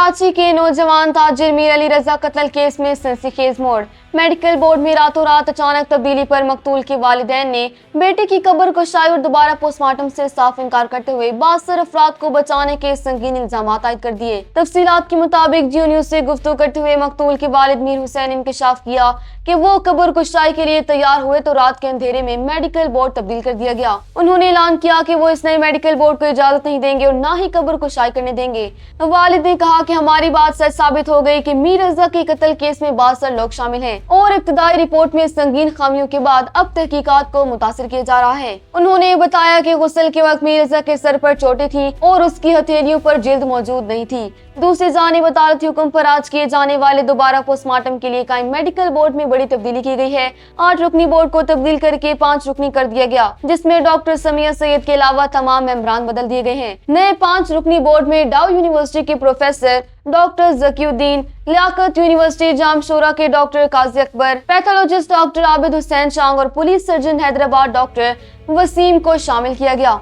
कराची के नौजवान ताजिर मीर अली रजा कत्ल केस में सनसनीखेज मोड़। मेडिकल बोर्ड में रातों रात अचानक तब्दीली पर मकतूल के वालिदैन ने बेटे की कब्र कुशाई और दोबारा पोस्टमार्टम से साफ इनकार करते हुए 72 अफराद को बचाने के संगीन इल्जाम आयद कर दिए। तफसीलात के मुताबिक जियो न्यूज से गुफ्तगू करते हुए मकतूल के वालिद मीर हुसैन ने इंकशाफ किया कि वो कब्र कुशाई के लिए तैयार हुए तो रात के अंधेरे में मेडिकल बोर्ड तब्दील कर दिया गया। उन्होंने ऐलान किया कि वो इस नए मेडिकल बोर्ड को इजाजत नहीं देंगे और ना ही कब्र कुशाई करने देंगे। वालिद ने कहा कि हमारी बात सच साबित हो गई कि मीर रजा के कत्ल केस में 72 लोग शामिल हैं और इब्तदाई रिपोर्ट में संगीन खामियों के बाद अब तहकीकात को मुतासिर किया जा रहा है। उन्होंने बताया कि गुस्ल के वक्त मीर रजा के सर पर चोटें थी और उसकी हथेलियों पर जिल्द मौजूद नहीं थी। दूसरी जानिब अदालती हुक्म पर आज किए जाने वाले दोबारा पोस्टमार्टम के लिए कायम मेडिकल बोर्ड में बड़ी तब्दीली की गई है। 8 रुकनी बोर्ड को तब्दील करके 5 रुकनी कर दिया गया, जिसमें डॉक्टर समिया सैयद के अलावा तमाम मेंबरान बदल दिए गए हैं। नए 5 रुकनी बोर्ड में डाउ यूनिवर्सिटी के professor doctor Zakiuddin, Liaquat university Jamshoro के doctor Qazi Akbar, pathologist doctor Abid Hussain Shang और police surgeon Hyderabad doctor Waseem को शामिल किया गया।